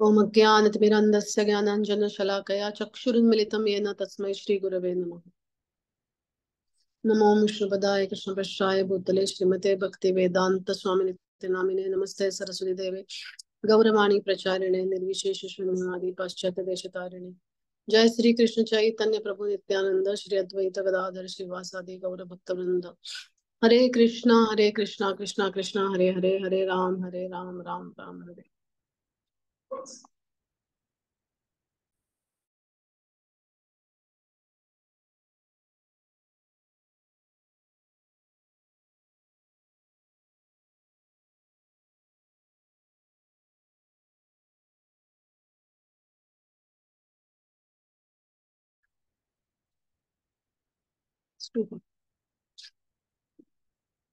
ओम अज्ञानतिमिरन्धस्य ज्ञानाञ्जनशलाकया चक्षुरुन्मिलितं येन तस्मै श्रीगुरवे नमः। नमो विष्णुपदाय कृष्णपृष्ठाय भूतले श्रीमते भक्तिवेदान्त स्वामिनित्य नामिने नमस्ते सरस्वती देवे गौरवाणी प्रचारिणे निर्विशेष शून्यवादी पाश्चात्य देशतारिणे। जय श्री कृष्ण चैतन्य प्रभु नित्यानंद श्री अद्वैत गदाधर श्रीवासादि गौर भक्तवृंद। हरे कृष्णा कृष्णा कृष्णा हरे हरे हरे राम राम राम हरे।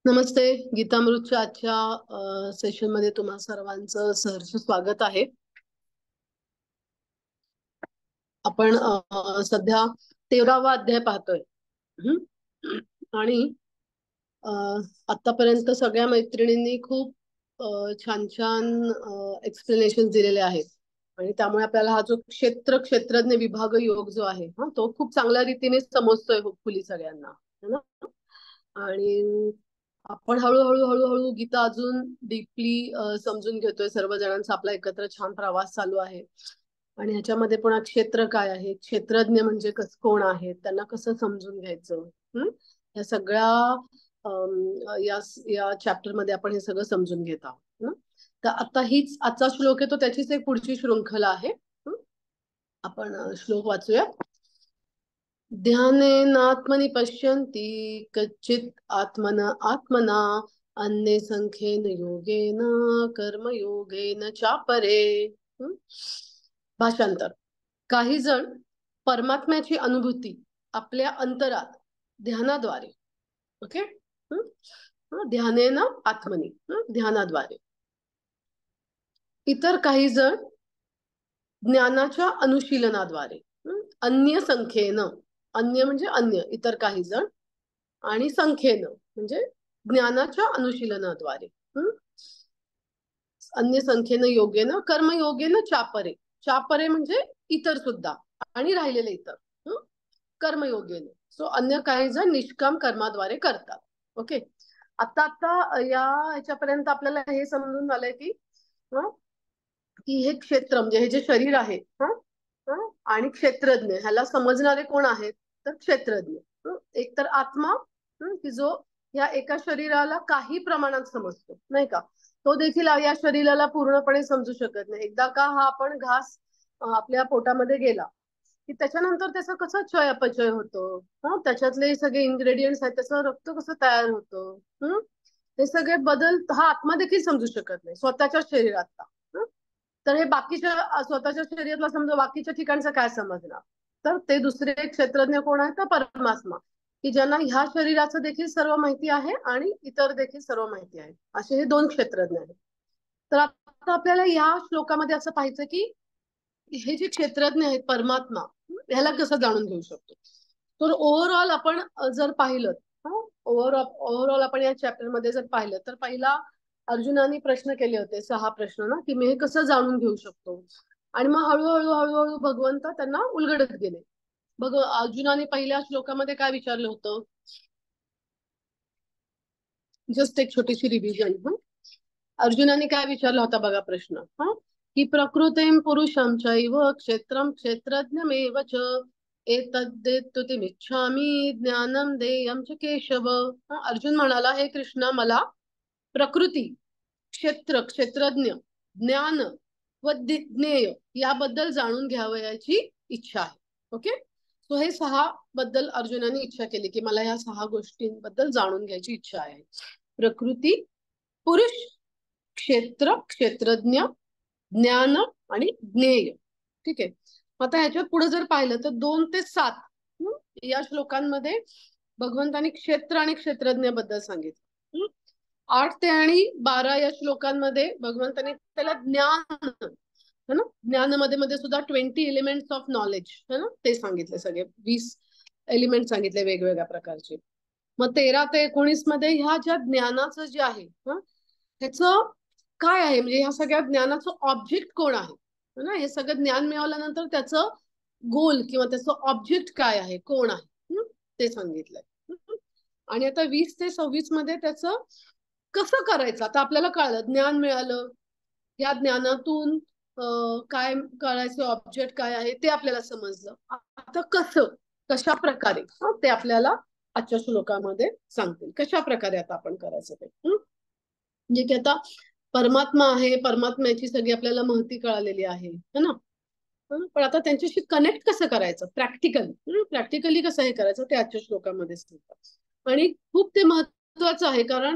नमस्ते. गीतामृतच्या आजच्या सेशन मध्ये तुम्हा सर्वांचं सहर्ष स्वागत आहे. आपण सध्या 13वा अध्याय पाहतोय. आणि आतापर्यंत सगळ्या मैत्रिणींनी खूप छान छान एक्सप्लेनेशन दिलेले आहेत आणि त्यामुळे आपल्याला हा जो क्षेत्रज्ञ विभाग योग जो आहे तो खूप चांगल्या रीतीने समजतोय होपफुली सगळ्यांना, है ना. आणि आपण हळूहळू हळूहळू गीता अजून डीपली समजून घेतोय. सर्व जणांचा आपला एकत्र छान प्रवास चालू आहे. आणि ह्याच्यामध्ये पुन्हा क्षेत्र काय आहे, क्षेत्रज्ञ म्हणजे कोण आहेत, त्यांना कसं समजून घ्यायचं, या सगळ्या या चॅप्टर मध्ये आपण हे सगळं समजून घेत आहोत. तर आता हीच आजचा श्लोक आहे तो त्याचीच एक पुढची शृंखला आहे. आपण श्लोक वाचूया. ध्यानेनात्मनि पश्यन्ति कच्चित् आत्मना अन्ये संख्येन योगेन कर्मयोगेन चापरे. भाषांतर. काही जण परमात्म्याची अनुभूती आपल्या अंतरात ध्यानाद्वारे, ओके, ध्यानेन आत्मनी, ध्यानाद्वारे. इतर काही जण ज्ञानाच्या अनुशीलनाद्वारे, अन्य संख्येनं, अन्य म्हणजे अन्य, इतर काही जण, आणि संख्येनं म्हणजे ज्ञानाच्या अनुशीलनाद्वारे, अन्य संख्येनं योगेनं कर्मयोगेनं चापरे. चापरे म्हणजे इतर सुद्धा आणि राहिलेले इतर कर्मयोगेनं. सो अन्य काही जण निष्काम कर्माद्वारे करतात. ओके. आता या ह्याच्यापर्यंत आपल्याला हे समजून झालंय की हे क्षेत्र म्हणजे हे जे शरीर आहे आणि क्षेत्रज्ञ, ह्याला समजणारे कोण आहेत तर क्षेत्रज्ञ. एक तर आत्मा, की जो या एका शरीराला काही प्रमाणात समजतो, नाही का. तो देखील या शरीराला पूर्णपणे समजू शकत नाही. एकदा का हा आपण घास आपल्या पोटामध्ये गेला की त्याच्यानंतर त्याचं कसं चय अपचय होतं, त्याच्यातले सगळे इन्ग्रेडियंट्स आहेत, त्याचं रक्त कसं तयार होतं, हे सगळे बदल हा आत्मा देखील समजू शकत नाही स्वतःच्या शरीरातला. तर हे बाकीच्या स्वतःच्या शरीरातला समजा बाकीच्या ठिकाणचं काय समजणार. तर ते दुसरे क्षेत्रज्ञ कोण आहे तर परमात्मा, की ज्यांना ह्या शरीराचं देखील सर्व माहिती आहे आणि इतर देखील सर्व माहिती आहे. असे हे दोन क्षेत्रज्ञ आहेत. तर आता आपल्याला या श्लोकामध्ये असं पाहायचं की हे जे क्षेत्रज्ञ आहेत परमात्मा, ह्याला कसं जाणून घेऊ शकतो. तर ओव्हरऑल आपण जर पाहिलं, ओव्हरऑल आपण या चॅप्टर मध्ये जर पाहिलं तर पहिला अर्जुनाने प्रश्न केले होते 6 प्रश्न ना, की मी हे कसं जाणून घेऊ शकतो. आणि मग हळूहळू हळूहळू भगवंत त्यांना उलगडत गेले. बघ, अर्जुनाने पहिल्या श्लोकामध्ये काय विचारलं होतं, जस्ट एक छोटीशी रिव्हिजन. अर्जुनाने काय विचारला होता बघा प्रश्न, की प्रकृतीं पुरुषं चैव क्षेत्रं क्षेत्रज्ञमेव च एतद्वेत्तुमिच्छामि ज्ञानं देयं च केशव. अर्जुन म्हणाला, हे कृष्णा, मला प्रकृती, क्षेत्र, क्षेत्रज्ञ, ज्ञान व ज्ञेय याबद्दल जाणून घ्यावयाची इच्छा आहे. ओके. सो हे 6 बद्दल अर्जुनाने इच्छा केली की मला ह्या 6 गोष्टींबद्दल जाणून घ्यायची इच्छा आहे. प्रकृती, पुरुष, क्षेत्र, क्षेत्रज्ञ, ज्ञान आणि ज्ञेय. ठीक आहे. आता ह्याच्यात पुढे जर पाहिलं तर 2 ते 7 या श्लोकांमध्ये भगवंतानी क्षेत्र आणि क्षेत्रज्ञ बद्दल सांगितलं. 8 ते आणि 12 या श्लोकांमध्ये भगवंतानी त्याला ज्ञान, है ना, ज्ञानामध्ये मध्ये सुद्धा 20 एलिमेंट्स ऑफ नॉलेज, है ना, ते सांगितले. सगळे 20 एलिमेंट सांगितले वेगवेगळ्या प्रकारचे. मग 13 ते 19 मध्ये ह्या ज्या ज्ञानाचं जे आहे ह्याचं काय आहे, म्हणजे ह्या सगळ्या ज्ञानाचं ऑब्जेक्ट कोण आहे. ना. हे सगळं ज्ञान मिळवल्यानंतर त्याचं गोल किंवा त्याचं ऑब्जेक्ट काय आहे, कोण आहे, ते सांगितलंय. आणि आता 20 ते 26 मध्ये त्याचं कसं करायचं आता आपल्याला कळलं, ज्ञान मिळालं, या ज्ञानातून काय करायचं, ऑब्जेक्ट काय आहे ते आपल्याला समजलं. आता कसं, कशा प्रकारे ते आपल्याला आजच्या श्लोकामध्ये सांगतील, कशा प्रकारे आता आपण करायचं ते. म्हणजे की आता परमात्मा आहे, परमात्म्याची सगळी आपल्याला माहिती कळालेली आहे है ना. पण आता त्यांच्याशी कनेक्ट कसं करायचं, प्रॅक्टिकली कसं हे करायचं ते आजच्या श्लोकामध्ये सांगतात. आणि खूप ते महत्वाचं आहे, कारण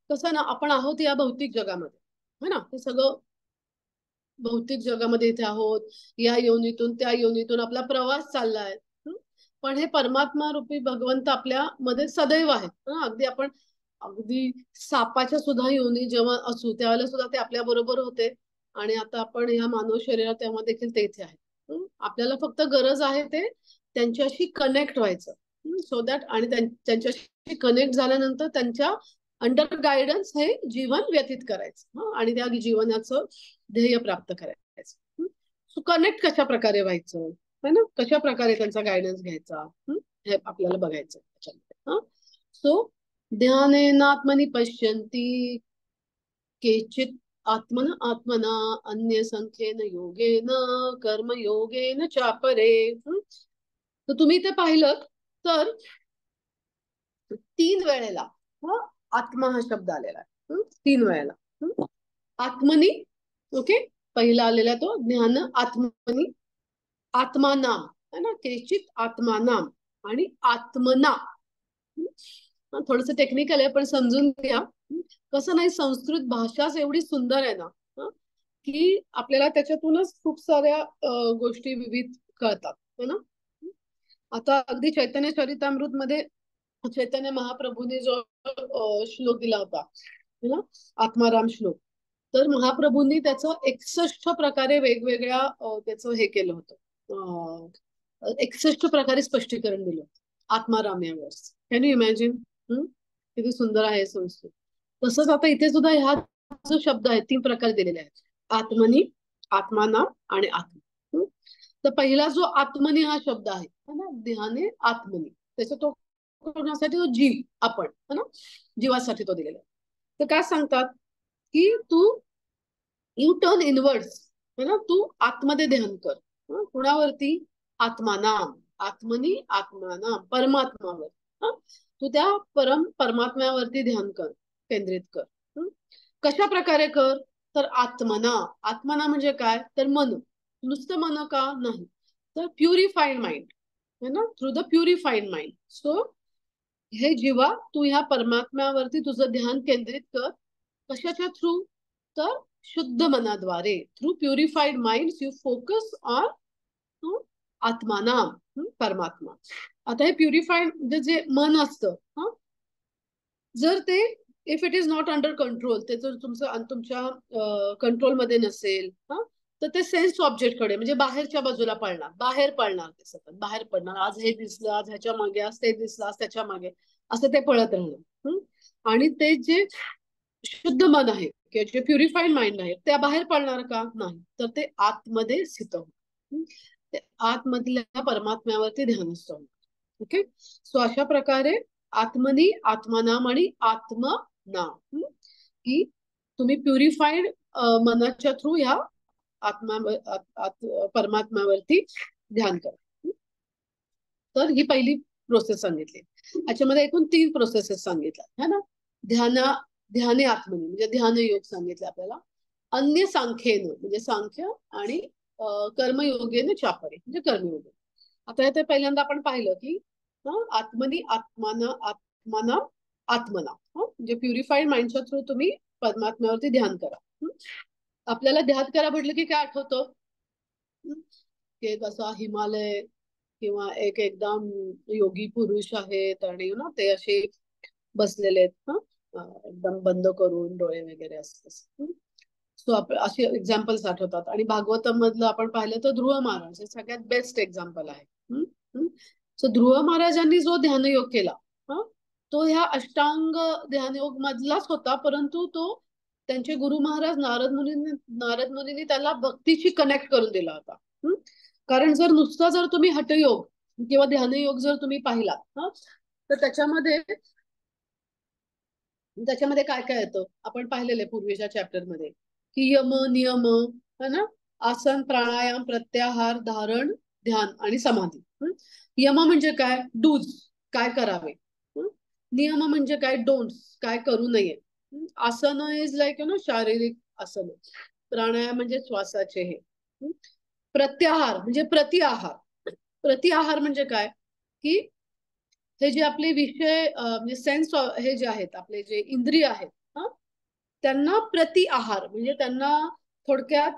कसं ना, आपण आहोत या भौतिक जगामध्ये है ना. हे सगळं भौतिक जगामध्ये इथे आहोत, या योनीतून त्या योनीतून आपला प्रवास चाललाय. पण हे परमात्मा रूपी भगवंत आपल्या मध्ये सदैव आहेत. अगदी आपण अगदी सापाच्या सुद्धा योनी जेव्हा असू त्यावेळेला सुद्धा ते आपल्या बरोबर होते, आणि आता आपण ह्या मानव शरीरात तेव्हा देखील ते इथे आहेत. आपल्याला फक्त गरज आहे ते त्यांच्याशी कनेक्ट व्हायचं, सो दॅट, आणि त्यांच्याशी कनेक्ट झाल्यानंतर त्यांच्या अंडर गायडन्स हे जीवन व्यतीत करायचं, आणि त्या जीवनाचं ध्येय प्राप्त करायचं. सो कनेक्ट कशा प्रकारे व्हायचं है ना, कशा प्रकारे त्यांचा गायडन्स घ्यायचा, हे आपल्याला बघायचं त्याच्यामध्ये. सो ध्यानेनात्मनि पश्यन्ति केचित् आत्मन आत्मना अन्य संख्येन योगेन कर्मयोगेन चापरे. तर तुम्ही ते पाहिलं तर 3 वेळेला आत्मा हा शब्द आलेला आहे, 3 वेळेला. आत्मनी, ओके, पहिला आलेला तो ज्ञान आत्मनी, आत्मानाम है ना, केचित आत्मानाम आणि आत्मना. थोडस टेक्निकल आहे पण समजून घ्या. कसं नाही, संस्कृत भाषाच एवढी सुंदर आहे ना, की आपल्याला त्याच्यातूनच खूप साऱ्या गोष्टी विविध कळतात है ना. आता अगदी चैतन्य चरितामृत मध्ये चैतन्य महाप्रभूने जो श्लोक दिला होता है ना, आत्माराम श्लोक, तर महाप्रभूंनी त्याचं 61 प्रकारे वेगवेगळ्या त्याचं हे केलं होतं, 61 प्रकारे स्पष्टीकरण दिलं आत्माराम या वर्ष. कॅन यू इमॅजिन किती सुंदर आहे संस्कृत. तसंच आता इथे सुद्धा ह्या जो शब्द आहे 3 प्रकारे दिलेले आहेत, आत्मनी, आत्मानाम आणि आत्मा. तर पहिला जो आत्मनी हा शब्द आहे ना, ध्याने आत्मनी, त्याचा तो करण्यासाठी तो जीव आपण है ना, जीवासाठी तो दिलेला आहे. तर काय सांगतात की यू टर्न इनवर्ड्स है ना, तू आतमध्ये ध्यान कर. कुणावरती, आत्मानाम, आत्मनी आत्मानाम, परमात्मावर. तू त्या परमात्म्यावरती ध्यान कर, केंद्रित कर. कशा प्रकारे कर, तर आत्मना, आत्मना म्हणजे काय, तर मन, नुसतं मन का नाही, तर प्युरिफाईड माइंड है ना, through the purified mind. So हे जीवा तू ह्या परमात्म्यावरती तुझं ध्यान केंद्रित कर. कशाच्या थ्रू, तर शुद्ध मनाद्वारे, through purified mind you focus on आत्मानाम, परमात्मा. आता हे प्युरिफाईड जे मन असतं, जर ते if it is not under control, ते जर तुमच्या कंट्रोलमध्ये नसेल, तर ते सेन्स ऑब्जेक्ट कडे, म्हणजे बाहेरच्या बाजूला पळणार, बाहेर पळणार, ते सतत बाहेर पडणार. आज हे दिसलं, आज ह्याच्या मागे, आज ते दिसलं, आज त्याच्या मागे, असं ते पळत राहणार. आणि ते जे शुद्ध मन आहे किंवा जे प्युरिफाईड माइंड आहे, त्या बाहेर पडणार का, नाही, तर ते आतमध्ये स्थित होणार, ते आतमधल्या परमात्म्यावरती ध्यानस्थ होणार. ओके. सो अशा प्रकारे आत्मनी, आत्मानाम आणि आत्मनाम, की तुम्ही प्युरिफाईड मनाच्या थ्रू ह्या परमात्म्यावरती ध्यान करा. तर ही पहिली प्रोसेस सांगितली. याच्यामध्ये एकूण 3 प्रोसेसेस सांगितल्या है ना. ध्याने आत्मनी म्हणजे ध्यान योग सांगितले आपल्याला. अन्य सांख्येन म्हणजे सांख्य, आणि कर्मयोगेन चापरे म्हणजे कर्मयोग. आता हे पहिल्यांदा आपण पाहिलं की आत्मनी, आत्माना आत्मना, म्हणजे प्युरिफाईड माइंडच्या थ्रू तुम्ही परमात्म्यावरती ध्यान करा. आपल्याला ध्यान करा म्हटलं की काय आठवतं, की कसा हिमालय किंवा एकदम योगी पुरुष आहेत आणि ना ते असे बसलेले आहेत, एकदम बंद करून डोळे वगैरे असतात. सो असे एक्झाम्पल्स आठवतात. आणि भागवतम मधलं आपण पाहिलं तर ध्रुव महाराज हे सगळ्यात बेस्ट एक्झाम्पल आहे. सो ध्रुव महाराजांनी जो ध्यानयोग केला, तो ह्या अष्टांग ध्यानयोग मधलाच होता, परंतु तो त्यांचे गुरु महाराज नारद मुनींनी त्याला भक्तीशी कनेक्ट करून दिला होता. कारण जर तुम्ही हठयोग किंवा ध्यानयोग जर तुम्ही पाहिलात तर त्याच्यामध्ये त्याच्यामध्ये काय काय येतं आपण पाहिलेलं आहे पूर्वीच्या चॅप्टर मध्ये, की यम नियम है ना, आसन प्राणायाम प्रत्याहार धारण ध्यान आणि समाधी. यम म्हणजे काय, डूज काय करावे, नियम म्हणजे काय, डोंट्स काय करू नये. आसन इज लाईक शारीरिक आसन, प्राणायाम म्हणजे श्वासाचे हे, प्रत्याहार म्हणजे प्रतिआहार. प्रतिआहार म्हणजे काय, की हे जे आपले विषय म्हणजे सेन्स हे जे आहेत आपले जे इंद्रिय आहेत त्यांना प्रति आहार म्हणजे त्यांना थोडक्यात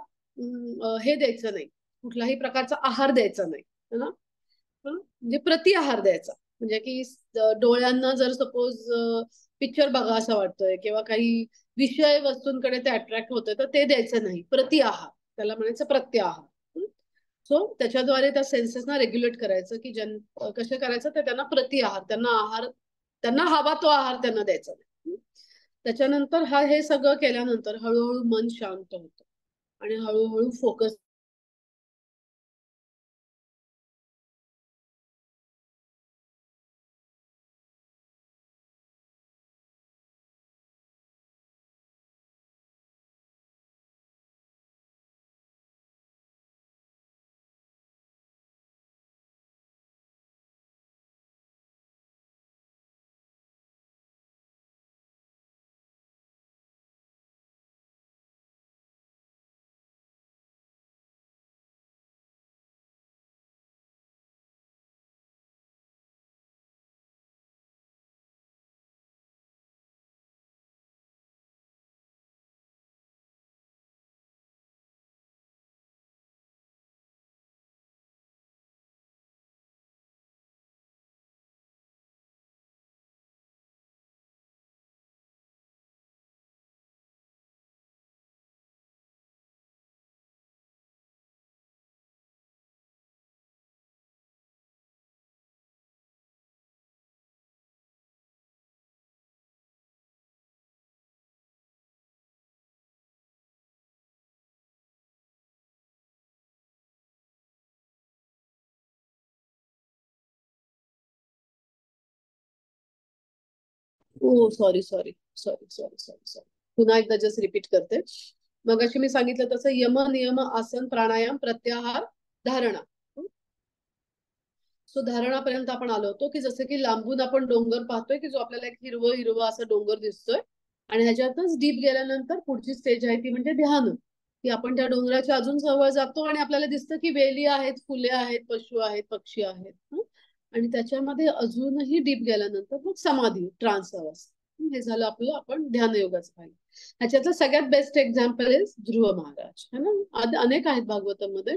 हे द्यायचं नाही, कुठल्याही प्रकारचा आहार द्यायचा नाही है ना. म्हणजे प्रति आहार द्यायचा म्हणजे की डोळ्यांना जर सपोज पिक्चर बघा असं वाटतोय किंवा काही विषय वस्तूंकडे ते अट्रॅक्ट होतंय तर ते द्यायचं नाही, प्रति आहार त्याला म्हणायचं प्रत्याहार. सो त्याच्याद्वारे त्या सेन्सेसना रेग्युलेट करायचं की कसे करायचं ते त्यांना प्रति आहार, त्यांना हवा तो आहार त्यांना द्यायचा नाही. त्याच्यानंतर हे सगळं केल्यानंतर हळूहळू मन शांत होतं आणि हळूहळू focus oh sorry sorry sorry sorry sorry sorry पुन्हा एकदा जस्ट रिपीट करते. मगाशी मी सांगितलं तसं यम नियम आसन प्राणायाम प्रत्याहार धारणा. सो धारणापर्यंत आपण आलो होतो की जसं की लांबून आपण डोंगर पाहतोय की जो आपल्याला एक हिरवं हिरवं असं डोंगर दिसतोय आणि ह्याच्यातच डीप गेल्यानंतर पुढची स्टेज आहे ती म्हणजे ध्यान, की आपण त्या डोंगराच्या अजून जवळ जातो आणि आपल्याला दिसतं की वेली आहेत, फुले आहेत, पशु आहेत, पक्षी आहेत. आणि त्याच्यामध्ये अजूनही डीप गेल्यानंतर मग समाधी ट्रान्स अवस्था. हे झालं आपलं आपण ध्यान योगाचं पाहिलं. ह्याच्यातलं सगळ्यात बेस्ट एक्झाम्पल इज ध्रुव महाराज है ना. अनेक आहेत भागवतामध्ये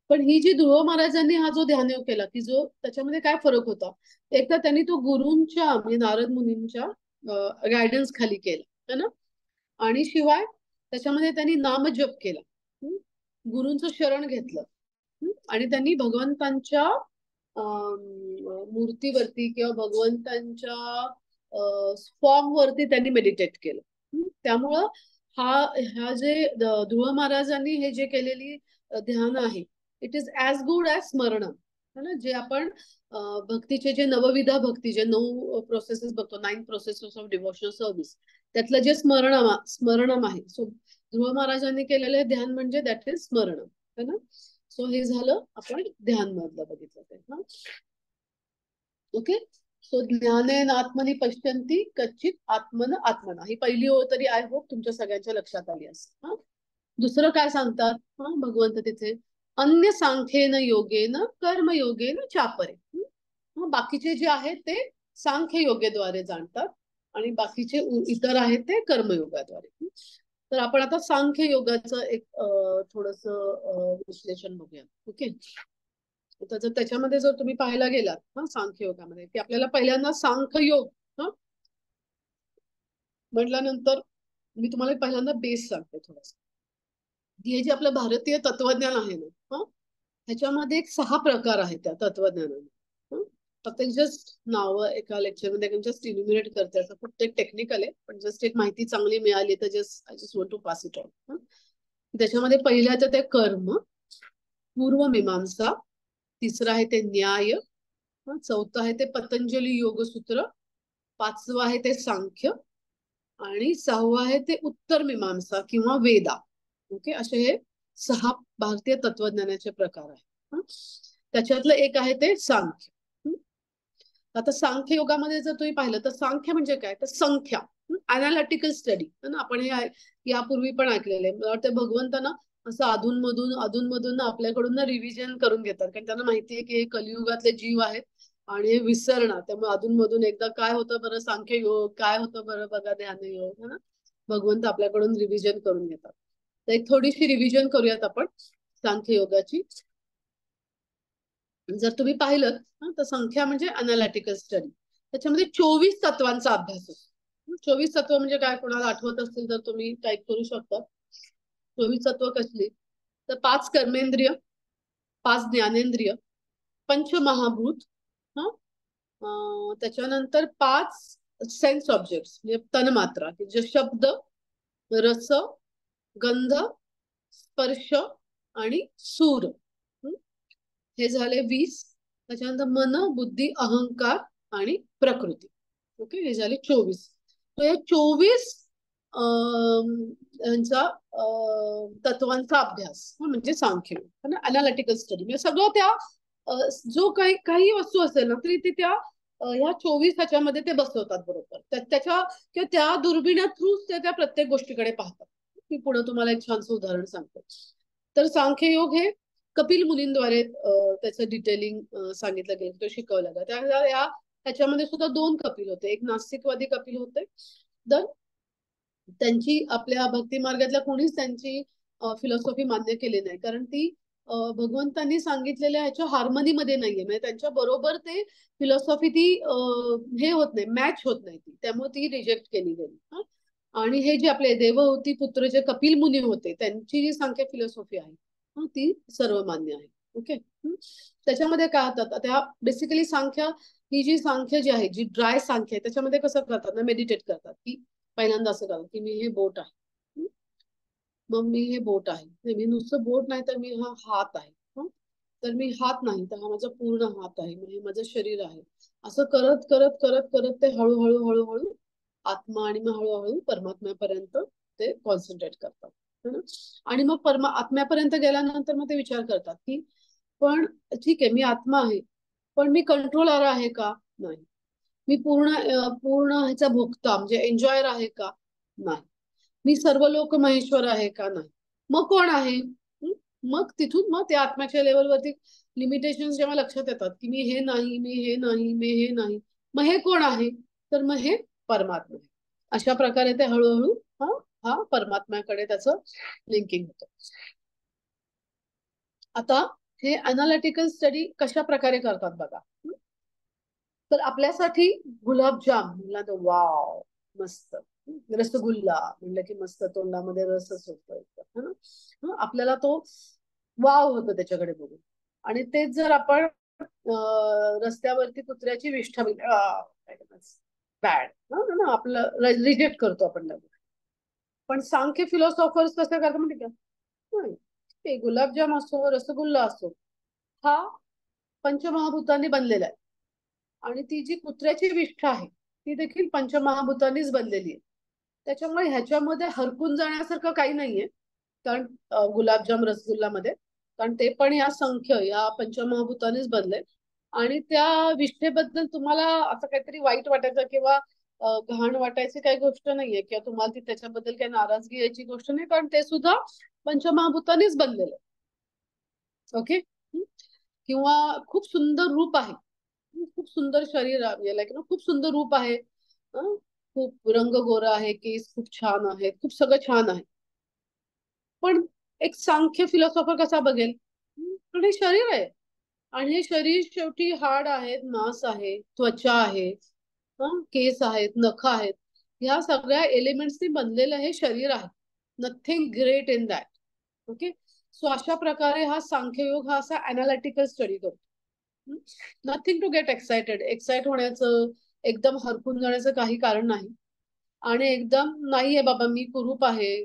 पण ही जी ध्रुव महाराजांनी हा जो ध्यानयोग केला की जो त्याच्यामध्ये काय फरक होता, एक तर त्यांनी तो गुरूंच्या म्हणजे नारद मुनींच्या गायडन्स खाली केला है ना. आणि शिवाय त्याच्यामध्ये त्यांनी नामजप केला, गुरूंचं शरण घेतलं, आणि त्यांनी भगवंतांच्या मूर्तीवरती किंवा भगवंतांच्या फॉर्म वरती त्यांनी मेडिटेट केलं. त्यामुळं ह्या जे ध्रुव महाराजांनी हे जे केलेली ध्यान आहे it is as good as स्मरणम है ना. जे आपण भक्तीचे जे नवविधा भक्ती जे 9 प्रोसेसेस बघतो, 9 प्रोसेसेस ऑफ डिव्होशनल सर्व्हिस, त्यातलं जे स्मरणम आहे. सो ध्रुव महाराजांनी केलेले ध्यान म्हणजे दॅट इज स्मरणम है ना. सो हे झालं आपण ध्यान मधलं बघितलं ते. ओके. सो ज्ञानेन आत्मनी पश्यन्ति कच्चित आत्मन आत्मना, ही पहिली ओळ तरी आय होप तुमच्या सगळ्यांच्या लक्षात आली असेल. दुसरं काय सांगतात भगवंत तिथे, अन्य सांख्येन योगेन कर्मयोगेन चापरे. बाकीचे जे आहेत ते सांख्य योगेद्वारे जाणतात आणि बाकीचे इतर आहेत ते कर्मयोगाद्वारे. तर आपण आता सांख्य योगाचं एक थोडस विश्लेषण बघूया. ओके. तर जर त्याच्यामध्ये जर तुम्ही पाहायला गेलात सांख्य योगामध्ये की आपल्याला पहिल्यांदा सांख्य योग म्हटल्यानंतर मी तुम्हाला पहिल्यांदा बेस सांगते थोडस. हे जे आपलं भारतीय तत्वज्ञान आहे ना ह्याच्यामध्ये एक 6 प्रकार आहेत त्या तत्वज्ञानाने. फक्त जस्ट नावं एका लेक्चरमध्ये जस्ट इन्युमिनेट करते, असं फक्त एक टेक्निकल आहे, पण जस्ट एक माहिती चांगली मिळाली तर just I just want to pass it on. त्याच्यामध्ये पहिल्याचं ते कर्म, पूर्वमीमांसा, तिसरं आहे ते न्याय, चौथं आहे ते पतंजली योगसूत्र, पाचवं आहे ते सांख्य, आणि सहावं आहे ते उत्तर मीमांसा किंवा वेदा. ओके, असे हे 6 भारतीय तत्वज्ञानाचे प्रकार आहेत. त्याच्यातलं एक आहे ते सांख्य. आता सांख्य योगामध्ये जर तुम्ही पाहिलं तर सांख्य म्हणजे काय, तर संख्या, अनालिटिकल स्टडी. आपण हे यापूर्वी पण ऐकलेलं आहे. मला वाटतं भगवंतांना असं अधूनमधून आपल्याकडून रिव्हिजन करून घेतात, कारण त्यांना माहितीये की हे कलियुगातले जीव आहेत आणि हे विसरणार. त्यामुळे अधूनमधून एकदा काय होतं बरं सांख्य योग, काय होतं बरं बघा ध्यान योग, है ना, भगवंत आपल्याकडून रिव्हिजन करून घेतात. तर एक थोडीशी रिव्हिजन करूयात आपण सांख्य योगाची. जर तुम्ही पाहिलं तर संख्या म्हणजे अनालिटिकल स्टडी. त्याच्यामध्ये 24 तत्वांचा अभ्यास असतो. 24 तत्व म्हणजे काय, कोणाला आठवत असतील तर तुम्ही टाईप करू शकता. 24 तत्व कसली, तर 5 कर्मेंद्रिय, 5 ज्ञानेंद्रिय, पंचमहाभूत, त्याच्यानंतर 5 सेन्स ऑब्जेक्ट्स म्हणजे तन्मात्रा, जे शब्द, रस, गंध, स्पर्श आणि सूर. हे झाले 20. त्याच्यानंतर मन, बुद्धी, अहंकार आणि प्रकृती. ओके, हे झाले 24. तर या 24 यांचा तत्वांचा अभ्यास म्हणजे सांख्य, अनालिटिकल स्टडी. म्हणजे सगळं त्या जो काही वस्तू असेल ना तरी ते त्या ह्या 24 ह्याच्यामध्ये ते बसवतात बरोबर. त्याच्या किंवा त्या दुर्बिण्या थ्रू त्या प्रत्येक गोष्टीकडे पाहतात. मी पुढे तुम्हाला एक छानसं उदाहरण सांगते. तर सांख्ययोग हे कपिल मुनींद्वारे त्याचं डिटेलिंग सांगितलं गेलं, तो शिकवला गेला. त्याच्यामध्ये सुद्धा 2 कपिल होते. एक नास्तिकवादी कपिल होते, तर त्यांची आपल्या भक्ती मार्गातल्या कोणीच त्यांची फिलॉसॉफी मान्य केली नाही, कारण ती भगवंतांनी सांगितलेल्या ह्याच्या हार्मनीमध्ये नाहीये. म्हणजे त्यांच्या बरोबर ते फिलॉसॉफी ती हे होत नाही, मॅच होत नाही ती, त्यामुळे ती रिजेक्ट केली गेली. आणि हे जे आपले देवहूती पुत्र जे कपिल मुनी होते त्यांची जी सांख्य फिलॉसॉफी आहे ती सर्वमान्य आहे. ओके, त्याच्यामध्ये काय होतात त्या बेसिकली सांख्य ही जी सांख्य जी आहे, जी ड्राय सांख्य आहे, त्याच्यामध्ये कसं करतात ना, मेडिटेट करतात. की पहिल्यांदा असं करतात की मी हे बोट आहे, मग मी हे बोट आहे, मी नुसतं बोट नाही तर मी हा हात आहे, तर मी हात नाही तर हा माझा पूर्ण हात आहे, म्हणजे माझं शरीर आहे. असं करत करत करत करत ते हळूहळू हळूहळू आत्मा आणि मग हळूहळू परमात्म्यापर्यंत ते कॉन्सन्ट्रेट करतात. आणि मग आत्म्यापर्यंत गेल्यानंतर मग ते विचार करतात की पण ठीक आहे मी आत्मा आहे, पण मी कंट्रोलर आहे का, नाही. मी पूर्ण ह्याचा भोगता म्हणजे एन्जॉयर आहे का, नाही. मी सर्व लोक महेश्वर आहे का, नाही. मग कोण आहे, मग तिथून मग त्या आत्म्याच्या लेवलवरती लिमिटेशन जेव्हा लक्षात येतात की मी हे नाही, मी हे नाही, मी हे नाही, मग हे कोण आहे, तर मग हे परमात्मा आहे. अशा प्रकारे ते हळूहळू हा परमात्म्याकडे त्याचं लिंकिंग होतं. आता हे अनालिटिकल स्टडी कशा प्रकारे करतात बघा. तर आपल्यासाठी गुलाबजाम म्हणला तर वाव मस्त, रसगुल्ला म्हणलं की मस्त तोंडामध्ये रसच होतो, आपल्याला तो वाव होतो त्याच्याकडे बघून. आणि तेच जर आपण रस्त्यावरती कुत्र्याची विष्ठा बॅड ना, आपलं रिजेक्ट करतो आपण. पण सांख्य फिलॉसॉफर्स कसं करतात माहिती का, ते गुलाबजाम असो, रसगुल्ला असो, हा पंचमहाभूतांनी बनलेला आहे. आणि ती जी कुत्र्याची विष्ठा आहे ती देखील पंचमहाभूतांनीच बनलेली आहे. त्याच्यामुळे ह्याच्यामध्ये हरकून जाण्यासारखं काही नाहीये, कारण गुलाबजाम रसगुल्लामध्ये, कारण ते पण या संख्य या पंचमहाभूतांनीच बनले. आणि त्या विष्ठेबद्दल तुम्हाला असं काहीतरी वाईट वाटायचं किंवा घाण वाटायची काही गोष्ट नाहीये, किंवा तुम्हाला ती त्याच्याबद्दल काही नाराजगी यायची गोष्ट नाही, कारण ते सुद्धा पंचमहाभूतांनीच बनलेलं. ओके, किंवा खूप सुंदर रूप आहे, खूप सुंदर शरीर याला किंवा खूप सुंदर रूप आहे, खूप रंग गोरा आहे, केस खूप छान आहेत, खूप सगळं छान आहे. पण एक सांख्य फिलॉसॉफर कसा बघेल, पण हे शरीर आहे आणि हे शरीर शेवटी हाड आहेत, मांस आहे, त्वचा आहे, केस आहेत, नख आहेत, ह्या सगळ्या एलिमेंट्सनी बनलेलं हे शरीर आहे. Nothing great in that. Okay, so अशा प्रकारे हा सांख्ययोग हा असा अनालिटिकल स्टडी करतो. Nothing to get excited. Excite होण्याचं, एकदम हरकून जाण्याचं काही कारण नाही. आणि एकदम नाहीये बाबा मी कुरूप आहे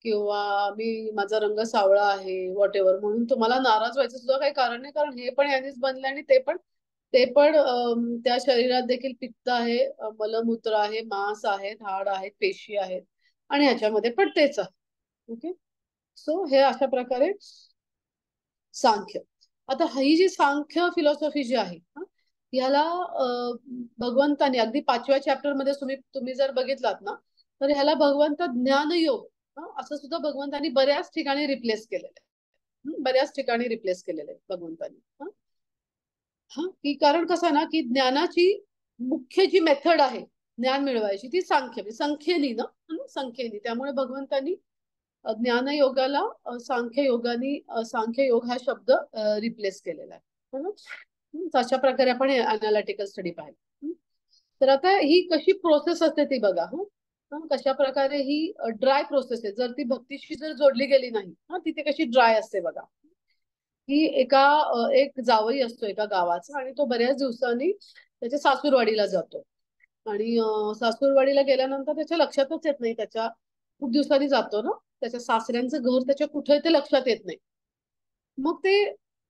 किंवा मी माझा रंग सावळा आहे व्हॉट एव्हर म्हणून तुम्हाला नाराज व्हायचं सुद्धा काही कारण नाही. कारण हे पण यांनीच बनले आणि ते पण त्या शरीरात देखील पित्त आहे, मलमूत्र आहे, मांस आहेत, हाड आहेत, पेशी आहेत आणि ह्याच्यामध्ये पण तेच आहे. ओके. सो हे अशा प्रकारे सांख्य. आता ही जी सांख्य फिलॉसॉफी जी आहे याला भगवंतांनी अगदी 5व्या चॅप्टर मध्ये तुम्ही जर बघितलात ना तर ह्याला भगवंत ज्ञानयोग असं सुद्धा भगवंतांनी बऱ्याच ठिकाणी रिप्लेस केलेलं आहे. बऱ्याच ठिकाणी रिप्लेस केलेलं आहे भगवंतांनी. की कारण कसं ना की ज्ञानाची मुख्य जी मेथड आहे ज्ञान मिळवायची ती सांख्य संख्येनी ना संख्येनी. त्यामुळे भगवंतांनी ज्ञानयोगाला सांख्य योग हा शब्द रिप्लेस केलेला आहे. अशा प्रकारे आपण अनालिटिकल स्टडी पाहिजे. तर आता ही कशी प्रोसेस असते ती बघा. कशा प्रकारे ही ड्राय प्रोसेस आहे. जर ती भक्तीशी जर जोडली गेली नाही ती कशी ड्राय असते बघा. की एक जावई असतो एका गावाचा आणि तो बऱ्याच दिवसांनी त्याच्या सासूरवाडीला जातो. आणि सासूरवाडीला गेल्यानंतर त्याच्या लक्षातच येत नाही, त्याच्या खूप दिवसांनी जातो ना, त्याच्या सासऱ्यांचं घर त्याच्या कुठे ते लक्षात येत नाही. मग ते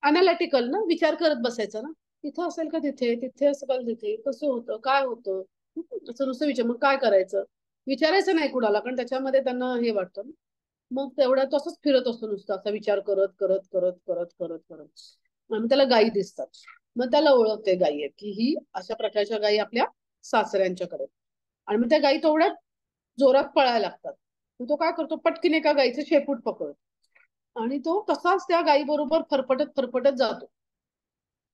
अनालिटिकल ना विचार करत बसायचं ना, तिथं असेल का तिथे, तिथे असेल का तिथे, कसं होतं काय होतं असं नुसतं विचार. मग काय करायचं, विचारायचं नाही कुणाला, कारण त्याच्यामध्ये त्यांना हे वाटतं. मग तेवढ्या तो असंच फिरत असतो नुसतं असा विचार करत करत करत करत करत करत आणि त्याला गायी दिसतात. मग त्याला ओळखते गायी आहे की ही अशा प्रकारच्या गायी आपल्या सासऱ्यांच्याकडे. आणि मग त्या गायी तेवढ्या जोरात पळायला लागतात. मग तो काय करतो, पटकीन एका गायीचं शेपूट पकडतो आणि तो तसाच त्या गायी बरोबर फरफटत फरफटत जातो.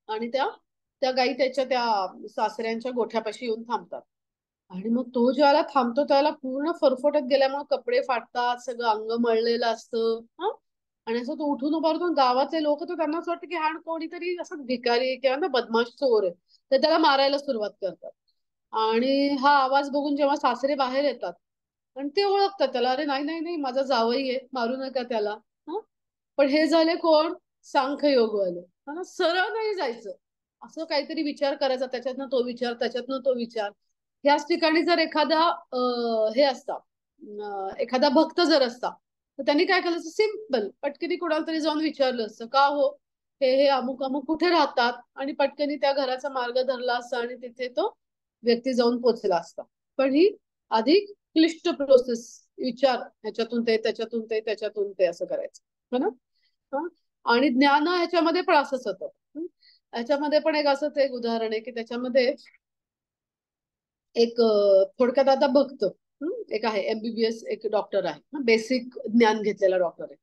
आणि त्या त्या गायी त्याच्या त्या सासऱ्यांच्या गोठ्यापाशी येऊन थांबतात. आणि मग तो ज्याला थांबतो त्याला पूर्ण फरफटत गेल्यामुळे कपडे फाटतात, सगळं अंग मळलेलं असतं. आणि असं तो उठून उभा राहतो. गावातले लोक तर त्यांना असं वाटतं की हा कोणीतरी असं भिकारी किंवा ना बदमाश चोर आहे, तर त्याला मारायला सुरुवात करतात. आणि हा आवाज बघून जेव्हा सासरे बाहेर येतात आणि ते ओळखतात त्याला, अरे नाही नाही नाही माझा जावई आहे, मारू नका त्याला. पण हे झाले कोण, सांख्य योगवाले. सरळ नाही जायचं, असं काहीतरी विचार करायचा, त्याच्यातनं तो विचार, त्याच्यातनं तो विचार. याच ठिकाणी जर एखादा हे असता, एखादा भक्त जर असता तर त्यांनी काय केलं असतं, सिम्पल पटकनी कोणाला तरी जाऊन विचारलं असतं, का हो हे हे अमुक अमुक कुठे राहतात, आणि पटकनी त्या घराचा मार्ग धरला असता आणि तिथे तो व्यक्ती जाऊन पोचला असता. पण ही अधिक क्लिष्ट प्रोसेस, विचार ह्याच्यातून ते त्याच्यातून ते त्याच्यातून ते असं करायचं हो ना. आणि ज्ञान ह्याच्यामध्ये पण असंच होतं. ह्याच्यामध्ये पण एक असंच एक उदाहरण आहे की त्याच्यामध्ये एक थोडक्यात आता भक्त एक आहे, एमबीबीएस एक डॉक्टर आहे, बेसिक ज्ञान घेतलेला डॉक्टर आहे.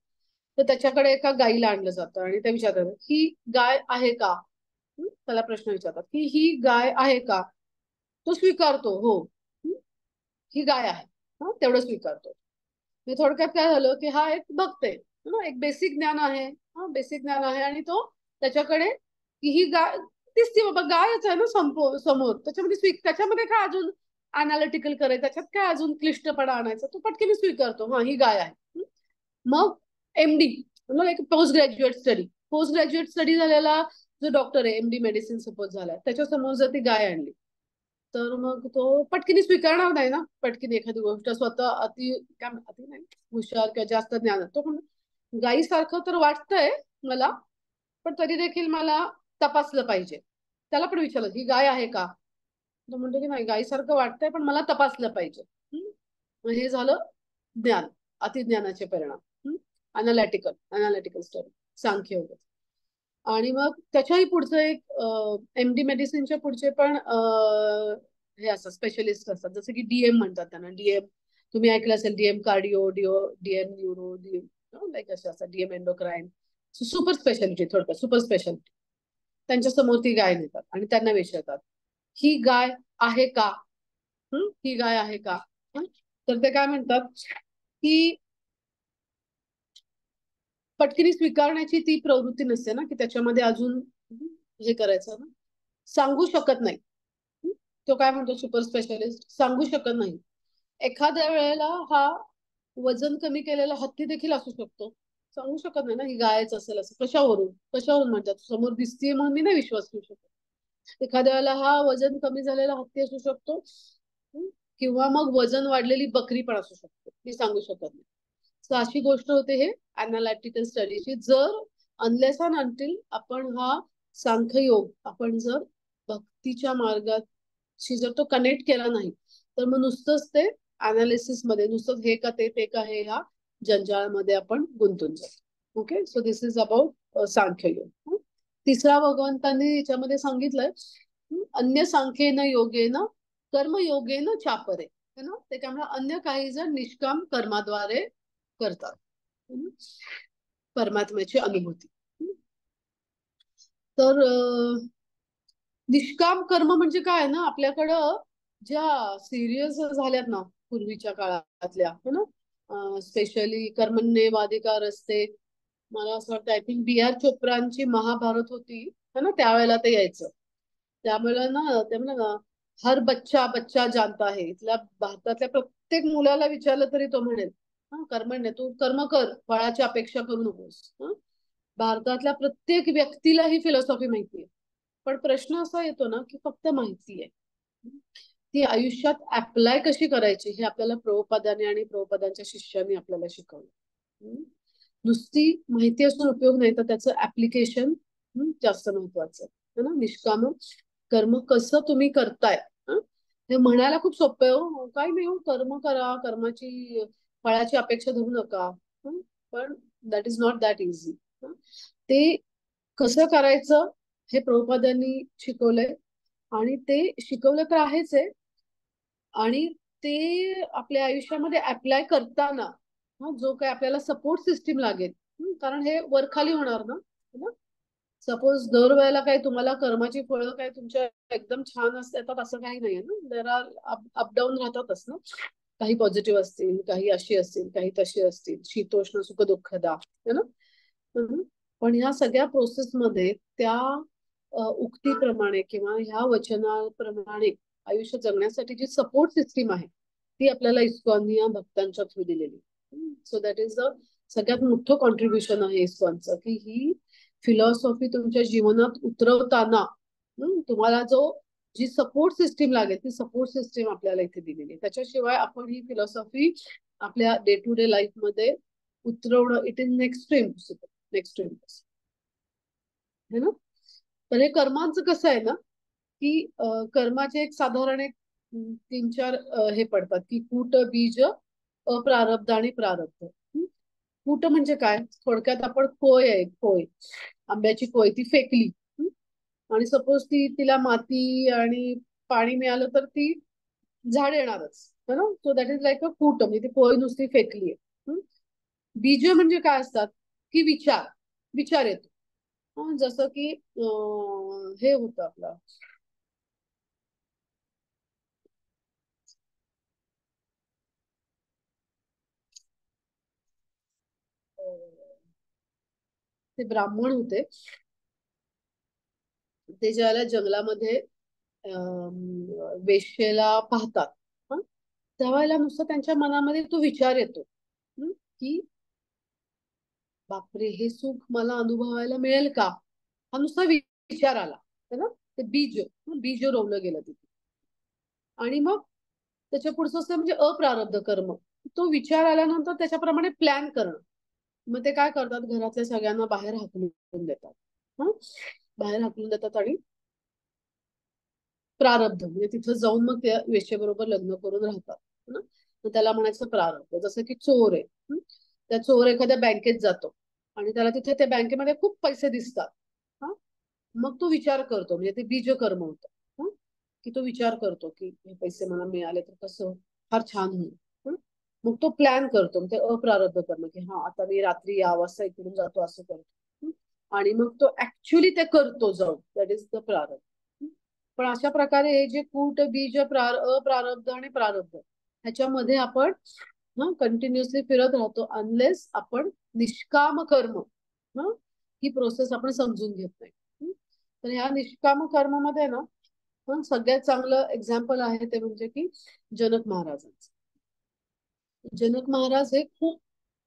तर त्याच्याकडे एका गायीला आणलं जातं आणि ते विचारतात ही गाय आहे का. त्याला प्रश्न विचारतात की ही गाय आहे का. तो स्वीकारतो, हो ही गाय आहे, तेवढं स्वीकारतो. मी थोडक्यात काय झालं की हा एक भक्त आहे, एक बेसिक ज्ञान आहे. बेसिक ज्ञान आहे आणि तो त्याच्याकडे की ही गाय दिसते बाबा, गायच आहे ना समोर, त्याच्यामध्ये काय अजून अनालिटिकल करायचं, त्याच्यात काय अजून क्लिष्टपणा आणायचा, तो पटकन स्वीकारतो, हा ही गाय आहे. मग एमडी म्हणजे एक पोस्ट ग्रॅज्युएट स्टडी झालेला जो डॉक्टर आहे, एमडी मेडिसिन सपोज झाला, त्याच्या समोर जर ती गाय आणली तर मग तो पटकीने स्वीकारणार नाही ना. पटकीने एखादी गोष्ट स्वतः अति नाही हुशार किंवा जास्त ज्ञान, तो पण गायीसारखं तर वाटतंय मला, पण तरी देखील मला तपासलं पाहिजे. त्याला पण विचारलं ही गाय आहे का, तो म्हणतो की नाही गायीसारखं वाटतंय पण मला तपासलं पाहिजे. हे झालं ज्ञान, अतिज्ञानाचे परिणाम. अनालिटिकल स्टडी, सांख्य योग. आणि मग त्याच्याही पुढचं एक एमडी मेडिसिनच्या पुढचे पण हे असतात, स्पेशलिस्ट असतात, जसं की डीएम म्हणतात त्यांना. डीएम तुम्ही ऐकलं असेल, DM cardio, DM neuro, DM like असे असतात, डीएम एंडोक्राईन. सुपर स्पेशालिटी, थोडक्यात सुपर स्पेशालिटी. त्यांच्या समोर ती गाय नेतात आणि त्यांना विचारतात ही गाय आहे का. ही गाय आहे का. तर ते काय म्हणतात की पटकनी स्वीकारण्याची ती प्रवृत्ती नसते ना, की त्याच्यामध्ये अजून हे करायचं ना, सांगू शकत नाही. तो काय म्हणतो सुपर स्पेशालिस्ट, सांगू शकत नाही. एखाद्या वेळेला हा वजन कमी केलेला हत्ती देखील असू शकतो, सांगू शकत नाही ना ही गायच असेल असं. कशावरून म्हणतात? समोर दिसतीये म्हणून मी नाही विश्वास ठेवू शकत. एखाद्या वेळेला हा वजन कमी झालेला हत्ती असू शकतो, किंवा मग वजन वाढलेली बकरी पण असू शकते, मी सांगू शकत नाही. सो अशी गोष्ट होते हे अनालिटिकल स्टडीची. जर अनलेस अँड अंटिल आपण हा सांख्ययोग आपण जर भक्तीच्या मार्गाशी जर तो कनेक्ट केला नाही, तर मग नुसतंच ते अनालिसिस मध्ये नुसतं हे का ते का हे ह्या जंजाळामध्ये आपण गुंतून जातो. Okay, so this is about Sankhya Yoga. तिसरा भगवंतांनी याच्यामध्ये सांगितलंय अन्य सांख्येन योगेन कर्मयोगेन चापरे, है ना. त्याच्यामुळे अन्य काही जण निष्काम कर्माद्वारे करतात परमात्म्याची अनुभूती. तर निष्काम कर्म म्हणजे काय ना, आपल्याकडं ज्या सिरियस झाल्यात ना पूर्वीच्या काळातल्या, है ना, स्पेशली कर्मण्येवाधिकार असते. मला असं वाटतं आय थिंक बी आर चोप्रांची महाभारत होती, है ना, त्यावेळेला ते यायचं. त्यामुळे ना ते म्हणा ना, हर बच्चा बच्चा जानता है. इथल्या भारतातल्या प्रत्येक मुलाला विचारलं तरी तो म्हणेल हा कर्मण्य, तू कर्म कर, फळाची अपेक्षा करू नकोस. भारतातल्या प्रत्येक व्यक्तीला ही फिलॉसॉफी माहिती आहे. पण प्रश्न असा येतो ना की फक्त माहिती आहे, ती आयुष्यात अप्लाय कशी करायची हे आपल्याला प्रभुपादांनी आणि प्रभुपादांच्या शिष्यांनी आपल्याला शिकवलं. नुसती माहिती असून उपयोग नाही, तर त्याचं ऍप्लिकेशन जास्त महत्वाचं आहे ना. निष्काम कर्म कसं तुम्ही करताय, हे म्हणायला खूप सोपं आहे. हो काही नाही, हो कर्म करा, कर्माची फळाची अपेक्षा धरू नका. पण that is not that easy. ते कसं करायचं हे प्रभुपादांनी शिकवलंय, आणि ते शिकवलं तर आहेच आहे, आणि ते आपल्या आयुष्यामध्ये अप्लाय करताना जो काय आपल्याला सपोर्ट सिस्टीम लागेल, कारण हे वरखाली होणार ना. सपोज दरवेळेला काही तुम्हाला कर्माची फळं काय तुमच्या एकदम छान असतात असं काही नाहीये ना. देर आर अपडाऊन राहतातच ना. काही पॉझिटिव्ह असतील, काही अशी असतील, काही तशी असतील, शीतोष्ण सुख दुःखदा, है ना. पण ह्या सगळ्या प्रोसेसमध्ये त्या उक्तीप्रमाणे किंवा ह्या वचनाप्रमाणे आयुष्य जगण्यासाठी जी सपोर्ट सिस्टीम आहे ती आपल्याला इस्कॉन या भक्तांच्या थ्रू दिलेली. सो दॅट इज द सगळ्यात मोठं कॉन्ट्रीब्युशन आहे इस्कॉनचं, की ही फिलॉसॉफी तुमच्या जीवनात उतरवताना तुम्हाला जी सपोर्ट सिस्टीम लागेल ती सपोर्ट सिस्टीम आपल्याला इथे दिलेली आहे. त्याच्याशिवाय आपण ही फिलॉसॉफी आपल्या डे टू डे लाईफ मध्ये उतरवणं इट इज नेक्स्ट है ना. तर हे कर्मांचं कसं आहे ना, की कर्माचे एक साधारण एक 3-4 हे पडतात, की कूट, बीज, अप्रारब्ध आणि प्रारब्ध. कूट म्हणजे काय, थोडक्यात आपण कोय आहे, कोय आंब्याची कोय ती फेकली, आणि सपोज तिला माती आणि पाणी मिळालं तर ती झाड येणारच, है ना. So that is like a कूट, म्हणजे ती कोय नुसती फेकली आहे. बीज म्हणजे काय असतात, की विचार येतो. जसं की हे होतं आपलं ते ब्राह्मण होते, ते ज्याला जंगलामध्ये वेश्येला पाहतात, त्यावेळेला नुसतं त्यांच्या मनामध्ये तो विचार येतो, की बापरे हे सुख मला अनुभवायला मिळेल का. हा नुसता विचार आला, है ना. ते बीज रोवलं गेलं तिथे. आणि मग त्याच्या पुढचं असतं म्हणजे अप्रारब्ध कर्म. तो विचार आल्यानंतर त्याच्याप्रमाणे प्लॅन करणं. मग ते काय करतात, घरातल्या सगळ्यांना बाहेर हाकलून देतात. बाहेर हाकलून देतात आणि प्रारब्ध म्हणजे तिथं जाऊन मग त्या वेश्येबरोबर लग्न करून राहतात ना. मग त्याला म्हणायचं प्रारब्ध. जसं की चोर आहे, त्या चोर एखाद्या बँकेत जातो आणि त्याला तिथे त्या बँकेमध्ये खूप पैसे दिसतात. हा मग तो विचार करतो, म्हणजे ते बीज कर्म होतं, की तो विचार करतो की हे पैसे मला मिळाले तर कसं फार छान होईल. मग तो प्लॅन करतो, म्हणजे अप्रारब्ध करणं, की हा आता मी रात्री या वाजता इकडून जातो असं करतो. आणि मग तो ऍक्च्युली ते करतो जाऊन, दॅट इज द प्रारब्ध. पण अशा प्रकारे हे जे कूट, बीज, अप्रारब्ध आणि प्रारब्ध ह्याच्यामध्ये आपण कंटिन्युअसली फिरत राहतो, अनलेस आपण निष्काम कर्म ही प्रोसेस आपण समजून घेत नाही. तर ह्या निष्काम कर्मामध्ये ना सगळ्यात चांगलं एक्झाम्पल आहे ते म्हणजे की जनक महाराजांचं. जनक महाराज हे खूप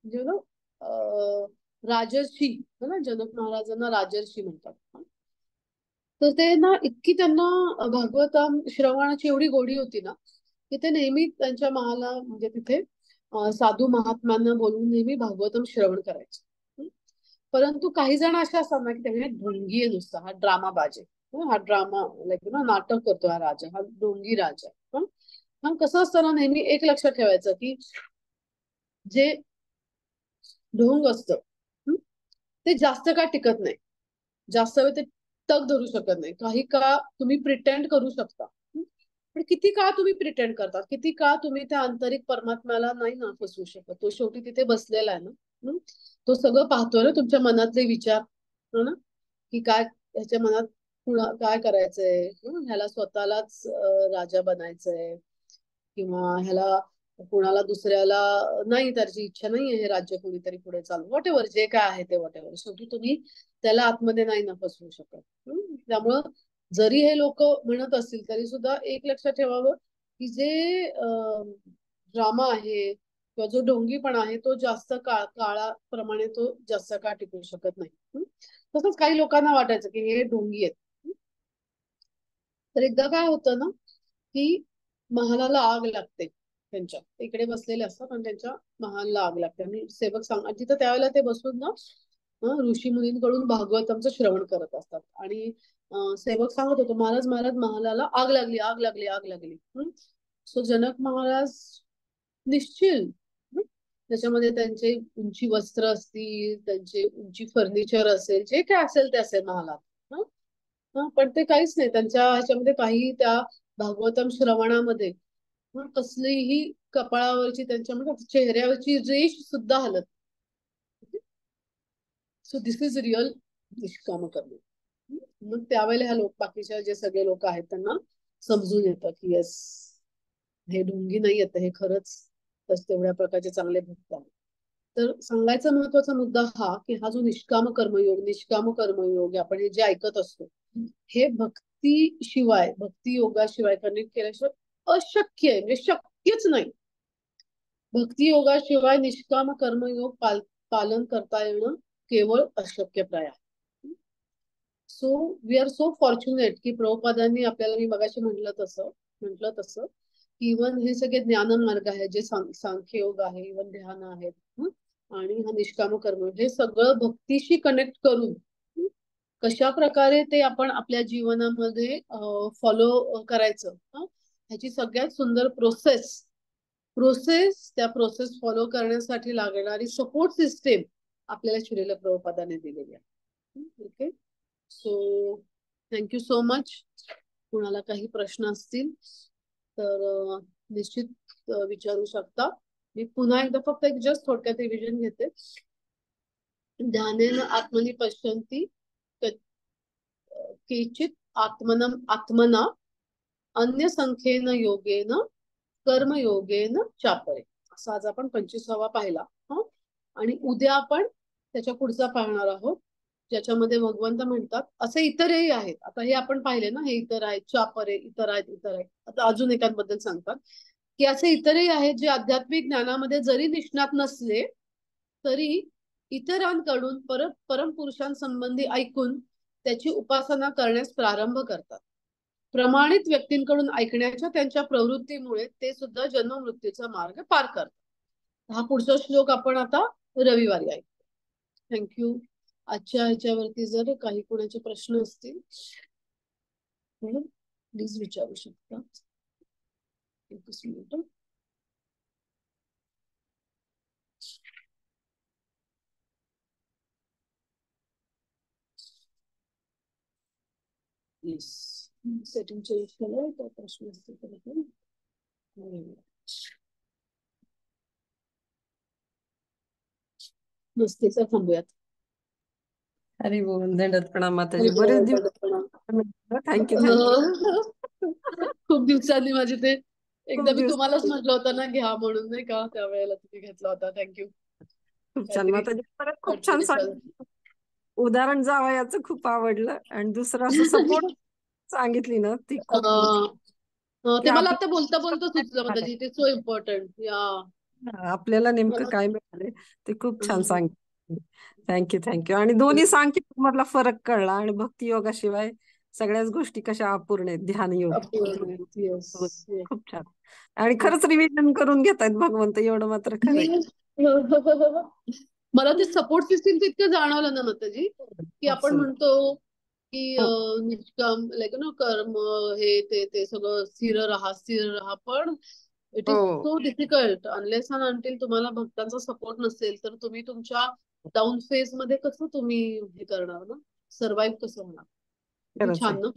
म्हणजे ना राजर्षी ना, जनक महाराजांना राजर्षी म्हणतात. तर ते ना इतकी त्यांना भागवतम श्रवणाची एवढी गोडी होती ना, की ते नेहमी त्यांच्या महाला म्हणजे तिथे साधू महात्म्यांना बोलून नेहमी भागवतम श्रवण करायचे. परंतु काही जण असे असतात ना की त्याने ढोंगी आहे नुसता, हा ड्रामा बाजे, हा ड्रामा लाईक ना नाटक करतो हा राजा, हा ढोंगी राजा. पण कसं असतं ना, नेहमी एक लक्षात ठेवायचं की जे ढोंग असतं ते जास्त काळ टिकत नाही, जास्त वेळ ते तग धरू शकत नाही. काही काळ तुम्ही प्रिटेंड करू शकता, पण किती काळ तुम्ही प्रिटेंड करता, किती काळ तुम्ही त्या आंतरिक परमात्म्याला नाही ना फसवू शकत. तो शेवटी तिथे बसलेला आहे ना, तो सगळं पाहतोय ना तुमच्या मनातले विचार, हो ना, की काय ह्याच्या मनात काय करायचंय, ह्याला स्वतःलाच राजा बनायचंय, किंवा ह्याला कुणाला दुसऱ्याला नाही, त्याची इच्छा नाहीये हे राज्य कोणीतरी पुढे चालू, व्हॉट एव्हर जे काय आहे ते, व्हॉट एव्हर. शेवटी तुम्ही त्याला आतमध्ये नाही ना फसवू शकत. त्यामुळं जरी हे लोक म्हणत असतील तरी सुद्धा एक लक्षात ठेवावं की जे ड्रामा आहे किंवा जो ढोंगीपणा आहे तो जास्त काळाप्रमाणे तो जास्त काळ टिकू शकत नाही. तसंच काही लोकांना वाटायचं की हे ढोंगी आहेत. तर एकदा काय होतं ना की महालाला आग लागते, त्यांच्या इकडे बसलेले असतात आणि त्यांच्या महालला आग लागते आणि सेवक सांग तिथं त्यावेळेला ते बसून ना ऋषी मुनींकडून भागवतांचं श्रवण करत असतात. आणि सेवक सांगत होतो, महाराज महाराज महालाला आग लागली, आग लागली, आग लागली. सो जनक महाराज निश्चिल, त्याच्यामध्ये त्यांचे उंची वस्त्र असतील, त्यांचे उंची फर्निचर असेल, जे काय असेल ते असेल महालात, पण ते काहीच नाही त्यांच्या ह्याच्यामध्ये, काही त्या भागवतम श्रवणामध्ये कसलीही कपाळावरची त्यांच्यामध्ये चेहऱ्यावरची रेष सुद्धा हलत. सो दिस इज रिअल निष्काम कर्म. मग त्यावेळेला ह्या बाकीच्या जे सगळे लोक आहेत त्यांना समजून येतं की येस, हे ढोंगी नाही येत, हे खरंच तेवढ्या प्रकारचे चांगले भक्त आहेत. तर सांगायचा महत्वाचा मुद्दा हा की हा जो निष्काम कर्मयोग आपण हे जे ऐकत असतो, हे भक्ती योगाशिवाय कनेक्ट केल्याशिवाय अशक्य आहे, म्हणजे शक्यच नाही. भक्ती योगाशिवाय निष्काम कर्मयोग पालन करता येणं केवळ अशक्यप्राय आहे. So we are so fortunate की प्रभुपादांनी आपल्याला, मी मगाशी म्हटलं तसं इवन हे सगळे ज्ञान मार्ग आहे, जे सांख्ययोग आहे, इवन ध्यान आहेत, आणि हा निष्काम कर्म, हे सगळं भक्तीशी कनेक्ट करून कशा प्रकारे ते आपण आपल्या जीवनामध्ये फॉलो करायचं, ह्याची सगळ्यात सुंदर त्या प्रोसेस फॉलो करण्यासाठी लागणारी सपोर्ट सिस्टीम आपल्याला श्रील प्रभुपादाने दिलेली आहे. Okay, so thank you so much. कुणाला काही प्रश्न असतील तर निश्चित विचारू शकता. मी पुन्हा एकदा फक्त एक जस्ट थोडक्यात रिव्हिजन घेते. ध्यानेन आत्मनि पश्यन्ति केचित आत्मना अन्य संख्येन योगेन कर्मयोगेन चापरे. असा आज आपण 25वा पाहिला. आणि उद्या आपण त्याच्या पुढचा पाहणार आहोत, ज्याच्यामध्ये भगवंत म्हणतात असे इतरही आहेत. आता हे आपण पाहिले ना, हे इतर आहेत, चापरे इतर आहेत. आता अजून एकांबद्दल सांगतात की असे इतरही आहेत जे आध्यात्मिक ज्ञानामध्ये जरी निष्णात नसले तरी इतरांकडून परमपुरुषांसंबंधी ऐकून त्याची उपासना करण्यास प्रारंभ करतात. प्रमाणित व्यक्तींकडून ऐकण्याच्या त्यांच्या प्रवृत्तीमुळे ते सुद्धा जन्म मृत्यूचा मार्ग पार करतात. हा पुढचा श्लोक आपण आता रविवारी ऐकू. थँक्यू. आजच्या ह्याच्यावरती जर काही कोणाचे प्रश्न असतील प्लीज विचारू शकता. एकच मिनिट. येस, सेटिंग चेंज केलंय, तर प्रश्न असतील तर नसते सर, थांबूयात. हरी बोल. दंडवत प्रणाम माताजी. बरेच दिवस. थँक्यू. खूप दिवसांनी माझी ते एकदा मी तुम्हालाच म्हटलं होतं ना घ्या म्हणून, नाही का, त्यावेळेला तुम्ही घेतला होता. थँक्यू. खूप छान माताजी. खूप छान सांगितलं. उदाहरण जावयाचं खूप आवडलं. आणि दुसरं असं सपोर्ट सांगितली ना, ती खूप ते मला आता बोलता सुचलं माताजी. ते सो इम्पॉर्टंट. या आपल्याला नेमकं काय मिळाले ते खूप छान सांगितलं. थँक्यू. आणि दोन्ही सांख्यिक मधला फरक कळला आणि भक्ती योगाशिवाय सगळ्याच गोष्टी कशा अपूर्ण आहेत. ध्यान योग येस. खूप छान. आणि खरंच रिव्हिजन करून घेतायत भगवंत, एवढं मात्र खरंय. मला ते सपोर्ट सिस्टीमचं इतकं जाणवलं ना माताजी, की खूप आपण सुंदर. म्हणतो की हो निष्काम लाईक कर्म हे ते सगळं स्थिर राहा, पण इट इज हो so difficult unless and until तुम्हाला भक्तांचा सपोर्ट नसेल तर तुम्ही तुमच्या डाऊन फेज मध्ये कसं तुम्ही हे करणार ना, सर्व्हाइव्ह कसं होणार. किती खरंच आहे. छान ना.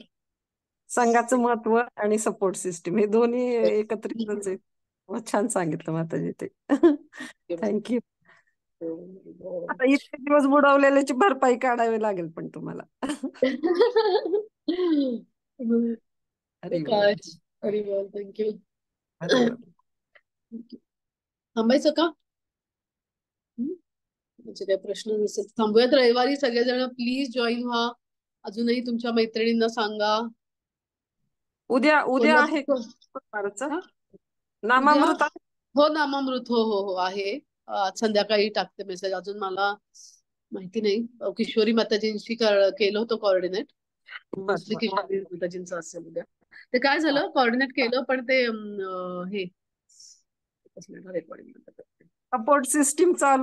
संघाचं महत्व आणि सपोर्ट सिस्टीम हे दोन्ही एकत्रितच आहे. छान सांगितलं माताजी ते. थँक्यू. आता इतके दिवस बुडवलेल्याची भरपाई काढावी लागेल पण तुम्हाला. हरी बोल. काय हरी बोल. थँक्यू. हरी बोल. थांबायचं का? म्हणजे काही प्रश्न नसेल थांबूयात. रविवारी सगळेजण प्लीज जॉईन व्हा. अजूनही तुमच्या मैत्रिणींना सांगा. उद्या उद्या आहे कोल्हापूर हा? उद्या नामामृत आहे? हो नामामृत. हो हो हो आहे. आज संध्याकाळी टाकते मेसेज. अजून मला माहिती नाही. किशोरी माताजींशी केलं होतं कोऑर्डिनेट. बर मोस्टली बर. किशोरी माताजींचं असेल उद्या. ते काय झालं कोऑर्डिनेट केलं पण ते हे रेकॉर्डिंग सपोर्ट सिस्टीम चालू